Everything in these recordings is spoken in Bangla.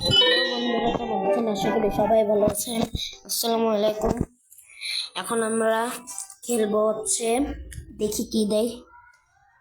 বন্ধুরা কেমন আছেন? আশা করি সবাই ভালো আছেন। আসসালামু আলাইকুম। এখন আমরা খেলবো হচ্ছে, দেখি কি দেয়,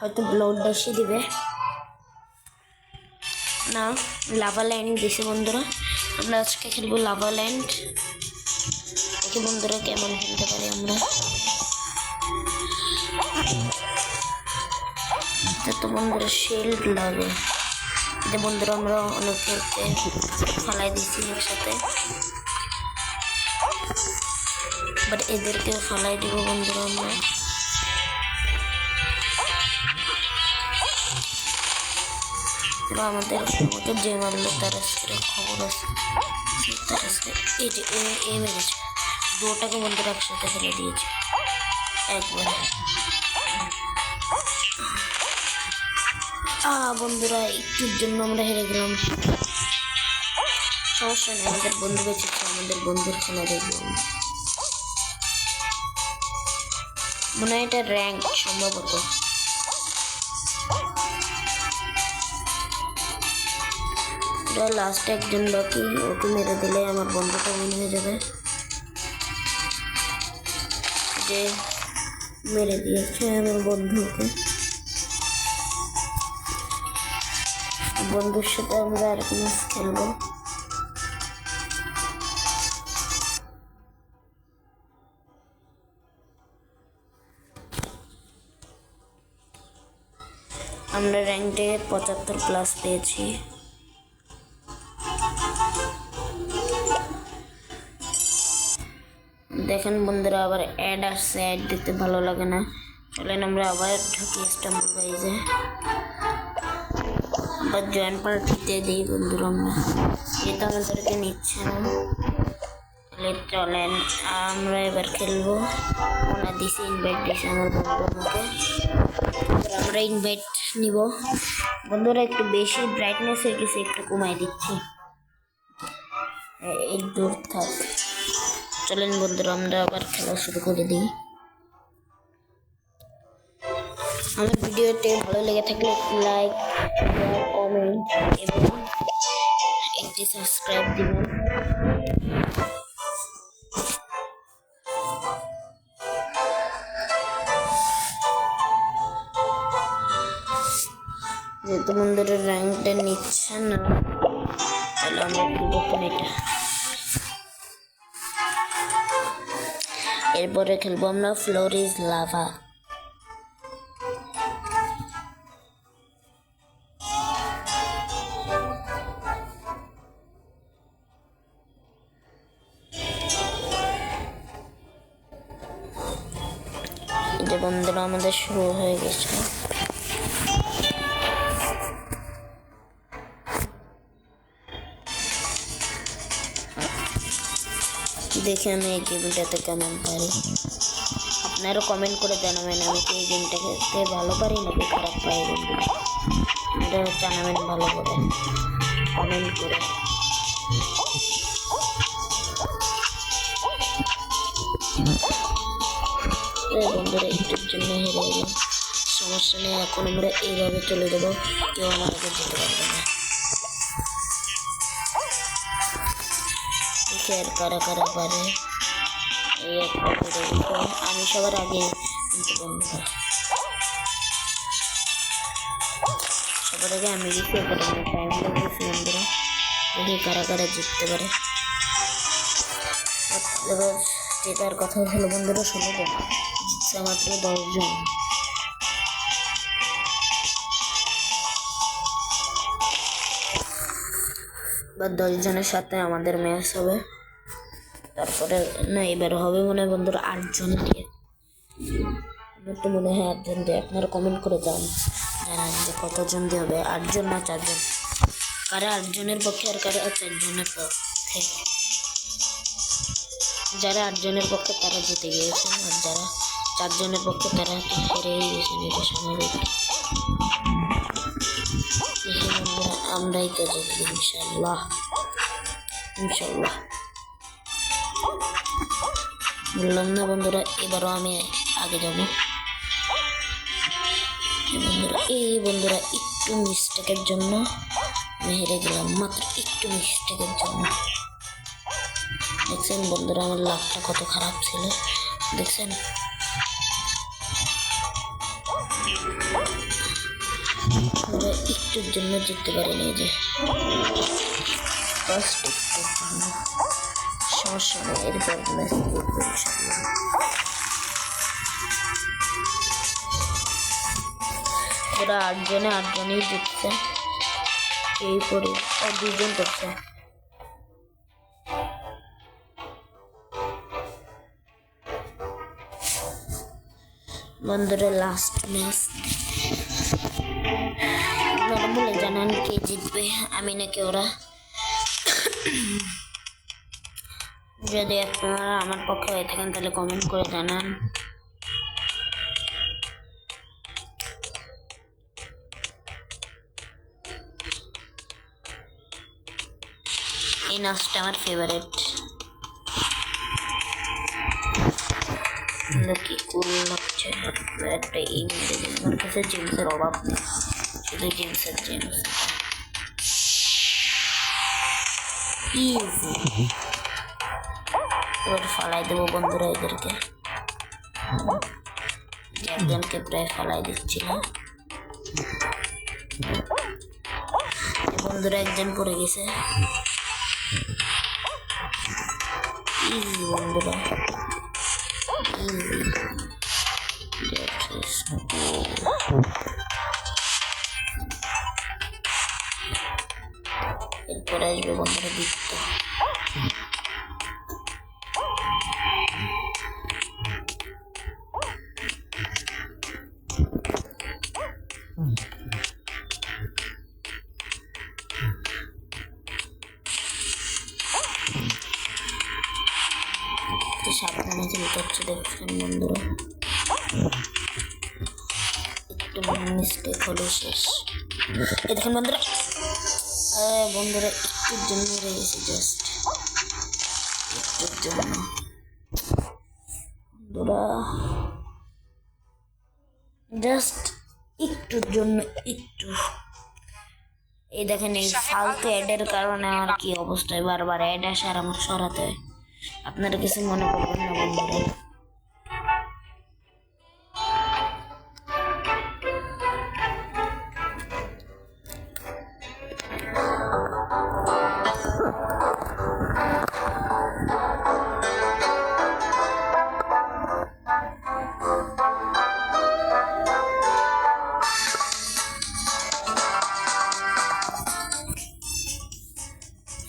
হয়তো ব্লড ড্যাশই দিবে না, লাভা ল্যান্ড দিছে বন্ধুরা। আমরা আজকে খেলবো লাভা ল্যান্ড। দেখি বন্ধুরা কেমন খেলতে পারি আমরা। তো বন্ধুরা শিল্ড লাগে এটা বন্ধুরা, আমরা অনেকে ফেলাই দিচ্ছি একসাথে, বাট এদেরকে ফেলাই দিব বন্ধুরা আমরা। আমাদের যে মারলো তার আজকে খবর আছে, তার আজকে এই যে এ মেরেছে দুটাকে বন্ধুরা একসাথে ফেলে দিয়েছে একবারে। বন্ধুরা একটুর জন্য আমরা হেরে গেলাম, সমস্যা নেই, আমাদের বন্ধু বেঁচেছে, আমাদের বন্ধুর খেলা দেখবো। মনে হয় এটা র্যাঙ্ক সম্ভবত। লাস্ট একজন বাকি, ওকে মেরে দিলে আমার বন্ধুটা উইন হয়ে যাবে। যে মেরে দিয়েছে আমার বন্ধুকে, বন্ধুর সাথে আমরা আর কি ম্যাচ খেলবো। আমরা র্যাঙ্কে 75+ পেয়েছি। দেখেন বন্ধুরা আবার অ্যাড আসছে, অ্যাড দেখতে ভালো লাগে না। চলেন আমরা আবার ঢুকি ইস্তাম্বুল বাইজে, আবার জয়েন পার্টিতে দিই বন্ধুরা। আমরা যেহেতু আমাদেরকে নিচ্ছে না, তাহলে চলেন আমরা এবার খেলবো। ওনা দিছে ইনভাইট দিছে আমার বন্ধু আমাকে, আমরা ইনভাইট নিব বন্ধুরা। একটু বেশি ব্রাইটনেস হয়ে গেছে, একটু কমাই দিচ্ছি, এই দূর থাক। চলেন বন্ধুরা আমরা আবার খেলা শুরু করে দিই। আমার ভিডিওটি ভালো লেগে থাকলে লাইক, কমেন্ট এবং একটি সাবস্ক্রাইব দিবেন। যেহেতু বন্ধুরা র্যাঙ্কটা নিচ্ছে না, তাহলে আমরা দেখুন এটা। এরপরে খেলবো আমরা ফ্লোর ইজ লাভা। যে বন্ধুরা আমাদের শুরু হয়ে গেছে, দেখে আমি এই গেমটাতে কেমন পারি। আপনারা কমেন্ট করে জানাবেন আমি কি এই গেমটা খেলতে ভালো পারি নাকি খারাপ পাই। এটা জানাবেন ভালো করে কমেন্ট করে। বন্ধুরা একটুর জন্য হেরে গেলাম, সমস্যা নেই, এখন আমরা এইভাবে চলে যাবো, কেউ আমার আগে যেতে পারবে না। দেখি আর কারা কারা পারে। এই একটা আমি সবার আগে, বন্ধুরা সবার আগে আমি গেছি, টাইম লেগেছি বন্ধুরা। দেখি কারা কারা জিততে পারে। এবার জেতার কথা হলো বন্ধুরা 16 জন, জিতছে মাত্র 10 জন। বা 10 জনের সাথে আমাদের ম্যাচ হবে, তারপরে না এবার হবে মনে হয় বন্ধুরা 8 জন দিয়ে। আমার তো মনে হয় 8 জন দিয়ে। আপনারা কমেন্ট করে জানান যে কতজন দিয়ে হবে, 8 জন না 4 জন, কারা 8 জনের পক্ষে আর কারা 4 জনের পক্ষে। যারা 8 জনের পক্ষে তারা জিতে গিয়েছেন, আর যারা 4 জনের পক্ষে তারা হেরেই গেছেন, এটা স্বাভাবিক। দেখি বন্ধুরা আমরাই তো জিতবো ইনশাল্লাহ, ইনশাল্লাহ। বললাম না বন্ধুরা, এবারও আমি আগে যাব। বন্ধুরা এই বন্ধুরা একটু মিস্টেকের জন্য আমি হেরে গেলাম মাত্র একটু মিস্টেকের জন্য। দেখছেন বন্ধুরা আমার লাকটা কত খারাপ ছিল, দেখছেন? আমরা একটুর জন্য জিততে পারিনি, যে ফার্স্ট একটুর জন্য। সমস্যা নেই, এরপর ম্যাচ জিতবো ইনশাআল্লাহ। ওরা আটজনই জিতছে, এই করে 2জন করছে। বন্ধুরা লাস্ট ম্যাচ, আপনারা বলে জানান কে জিতবে, আমি নাকি ওরা? যদি আপনারা আমার পক্ষে হয়ে থাকেন তাহলে কমেন্ট করে জানান। এই নাচটা আমার ফেভারিট, কি কুল লাগছে। একটা এই মেরে দিন, আমার কাছে জেমসের অভাব নেই, শুধু জেমস। ইজি, এবার ফালাই দেবো বন্ধুরা এদেরকে। একজনকে প্রায় ফালাই দিচ্ছিল বন্ধুরা, একজন পড়ে গেছে। ইজি বন্ধুরা, ইজি। এরপরে আসবে বন্ধুরা বৃত্ত। সাবধানে খেলতে হচ্ছে, দেখছেন বন্ধুরা, একটু মিস্টেক হলে শেষ। এই দেখেন বন্ধুরা, বন্ধুরা একটুর জন্য মেরে গেছি, জাস্ট একটুর জন্য বন্ধুরা, জাস্ট একটুর জন্য একটু। এই দেখেন এই ফালতু অ্যাডের কারণে আমার কি অবস্থায়, বারবার অ্যাড আসে আর আমার সরাতে হয়। আপনারা কিছু মনে করবেন না বন্ধুরা।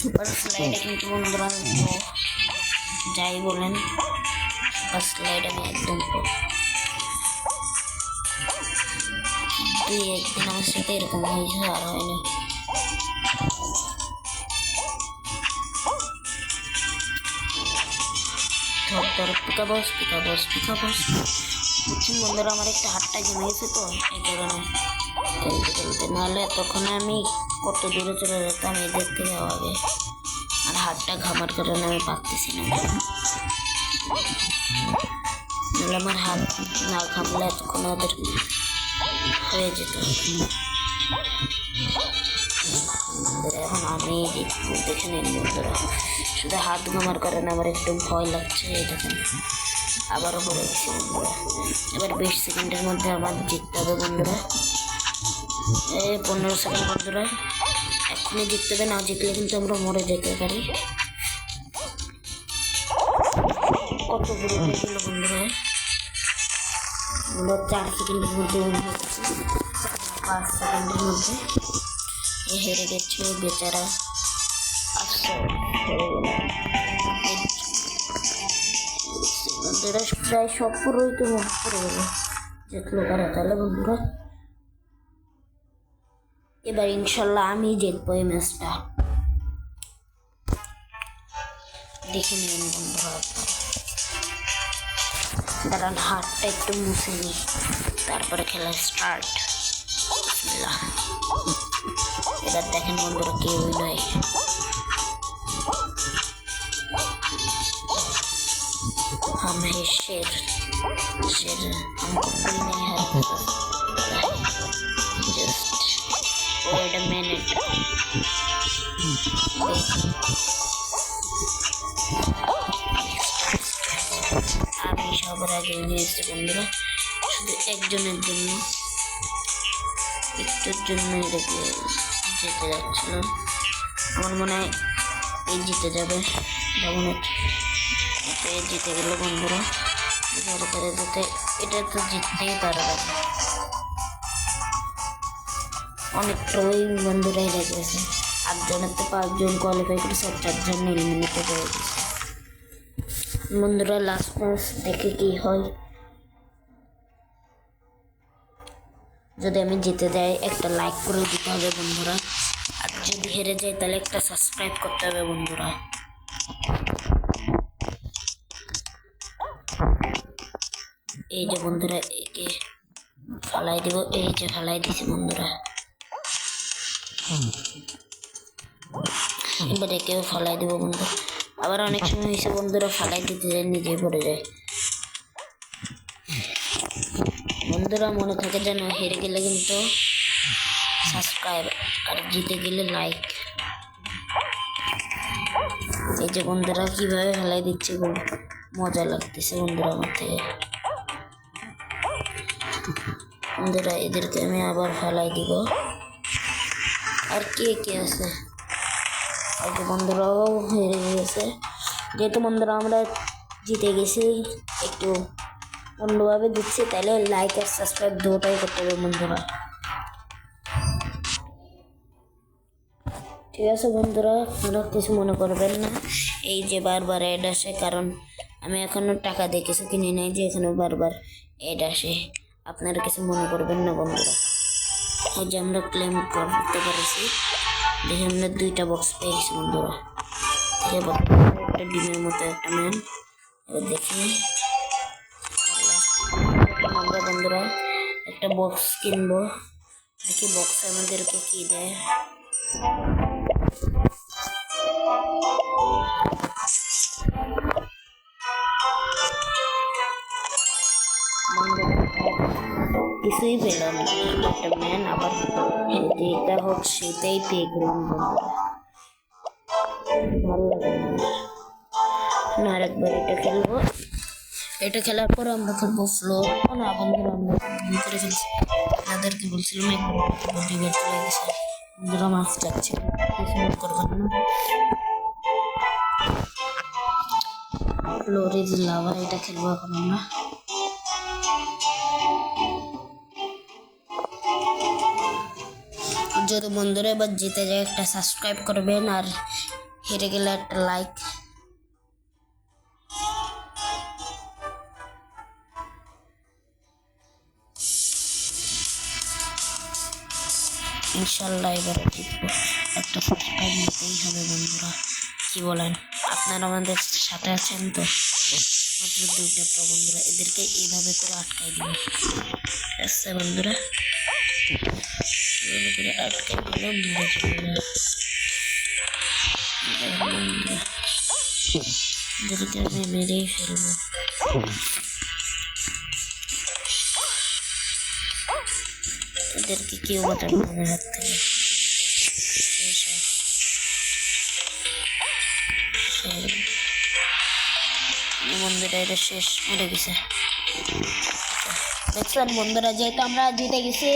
সুপার স্লাইডে কিন্তু বন্ধুরা যাই বলেন, সুপার স্লাইড আমি একদম একদিন আমার সাথে এরকম হয়েছে, আর হয়নি। বুঝছেন বন্ধুরা, আমার একটা হাতটা জমে গেছে, তো এই কারণে খেলতে নাহলে তখন আমি কত দূরে চলে যেতাম এদের থেকে আগে। আর হাতটা ঘামার কারণে আমি পারতেছি না, নাহলে আমার হাত না ঘামলে এতক্ষণ ওদের হয়ে যেত। এখন আমি দেখে নিন বন্ধুরা, শুধু হাত ঘামার কারণে আমার একটু ভয় লাগছে। দেখেন আবারও পড়ে গেছি বন্ধুরা। এবার 20 সেকেন্ডের মধ্যে আমার জিততে হবে বন্ধুরা। 15 সেকেন্ড বন্ধুরা, এখনই জিততে হবে, না জিতলে কিন্তু আমরা মরে যেতে পারি। কত দূরে গেল বন্ধুরা, 4 সেকেন্ডের মধ্যে 5 সেকেন্ডের মধ্যে হেরে গেছে বেচারা। আচ্ছা বন্ধুরা, প্রায় সব পুরোই তো মুখ করে গেল, জিতলো কারা তাহলে বন্ধুরা? এবার ইনশাল্লাহ আমি জিতবো এই ম্যাচটা, দেখে নিন বন্ধুরা। দাঁড়ান হাতটা একটু মুছে নিই, তারপরে খেলা স্টার্ট। এবার দেখেন বন্ধুরা কেউই নয়। हम है शेर, शेर हमको कोई नहीं हरा। जस्ट वेट अ मिनट, আমি সবার আগে নিয়ে এসেছি বন্ধুরা, শুধু একজনের জন্য, একটুর জন্য এটাকে যেতে যাচ্ছিলাম। আমার মনে হয় এই জিতে যাবে, যেমন জিতে গেল বন্ধুরা। করে যেতে এটা তো জিততেই পারবে, অনেকটাই বন্ধুরা হেরে গেছে। 8 জনের তো 5 জন কোয়ালিফাই করে 4 জন এলিমিনেটেড হয়ে গেছে বন্ধুরা। লাস্ট ম্যাচ দেখে কি হয়। যদি আমি জিতে যাই একটা লাইক করে দিতে হবে বন্ধুরা, আর যদি হেরে যাই তাহলে একটা সাবস্ক্রাইব করতে হবে বন্ধুরা। এই যে বন্ধুরা একে ফালাই দিব, এই যে ফালাই দিছি বন্ধুরা। এবার একেও ফালাই দিব বন্ধুরা। আবার অনেক সময় হয়েছে বন্ধুরা ফালাই দিতে যায় নিজে পড়ে যায় বন্ধুরা। মনে থাকে যেন হেরে গেলে কিন্তু সাবস্ক্রাইব, আর জিতে গেলে লাইক। এই যে বন্ধুরা কিভাবে ফেলাই দিচ্ছে, মজা লাগতেছে বন্ধুরা আমার থেকে। বন্ধুরা এদেরকে আমি আবার ফেলাই দিব। আর কে কে আছে, আর যে বন্ধুরাও হেরে গেছে। যেহেতু বন্ধুরা আমরা জিতে গেছি, একটু অন্যভাবে দিচ্ছি, তাহলে লাইক আর সাবস্ক্রাইব দুটোই করতে হবে বন্ধুরা। ঠিক আছে বন্ধুরা, আপনারা কিছু মনে করবেন না। এই যে বারবার অ্যাড আসে, কারণ আমি এখনো টাকা দিয়ে কিছু কিনে নাই, যে এখানে বারবার অ্যাড আসে। আপনারা কিছু মনে করবেন না বন্ধুরা। এই যে আমরা ক্লেম করতে পারছি, দেখে আমরা 2টা বক্স পেয়েছি বন্ধুরা। একটা ডিমের মতো একটা ম্যান। এবার দেখি আমরা বন্ধুরা একটা বক্স কিনবো, দেখি বক্সে আমাদেরকে কি দেয়। কিছুই পেলাম না, একটা ম্যান। আবার যেটা হোক সেটাই পেয়ে গেলাম বন্ধুরা, ভালো লাগে না। আরেকবার এটা খেলবো, এটা খেলার পর আমরা খেলবো ফ্লোর। না বন্ধুরা আমরা ভিতরে খেলছি, আপনাদেরকে বলছিলাম একবার 2বার চলে গেছে বন্ধুরা, মাছ যাচ্ছে, কিছু করবেন না। ফ্লোরে যে লাভা, এটা খেলবো এখন আমরা। যদি বন্ধুরা এবার জিতে যায় একটা সাবস্ক্রাইব করবেন, আর হেরে গেলে একটা লাইক। ইনশাল্লাহ এবারে জিতবো, একটা সাবস্ক্রাইব নিতেই হবে বন্ধুরা। কি বলেন, আপনারা আমাদের সাথে আছেন তো? মাত্র 2টা প্রো বন্ধুরা, এদেরকে এইভাবে করে আটকাই দিন। আচ্ছা বন্ধুরা, এইভাবে করে আটকাই দিলে মরে যাবে বন্ধুরা। এদেরকে আমি মেরেই ফেলবো। এদেরকে কেউ বাঁচাবে না আমার হাত থেকে। বন্ধুরা এটা শেষ, মরে গেছে। দেখছেন বন্ধুরা, যেহেতু আমরা জিতে গেছি,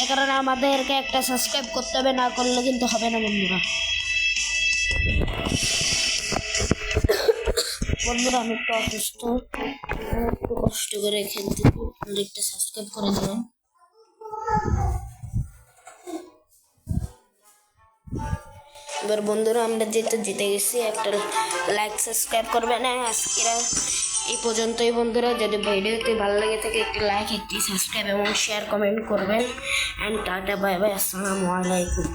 এ কারণে আমাদেরকে একটা সাবস্ক্রাইব করতে হবে, না করলে কিন্তু হবে না বন্ধুরা। বন্ধুরা আমি একটু অসুস্থ, একটু কষ্ট করে খেলতে, একটা সাবস্ক্রাইব করে দেবেন। এবার বন্ধুরা আমরা যেহেতু জিতে গেছি, একটা লাইক সাবস্ক্রাইব করবেন। আজকে এই পর্যন্তই বন্ধুরা। যদি ভিডিওটি ভালো লাগে থাকে একটি লাইক, একটি সাবস্ক্রাইব এবং শেয়ার কমেন্ট করবেন। অ্যান্ড টাটা, বাই বাই, আসসালামু আলাইকুম।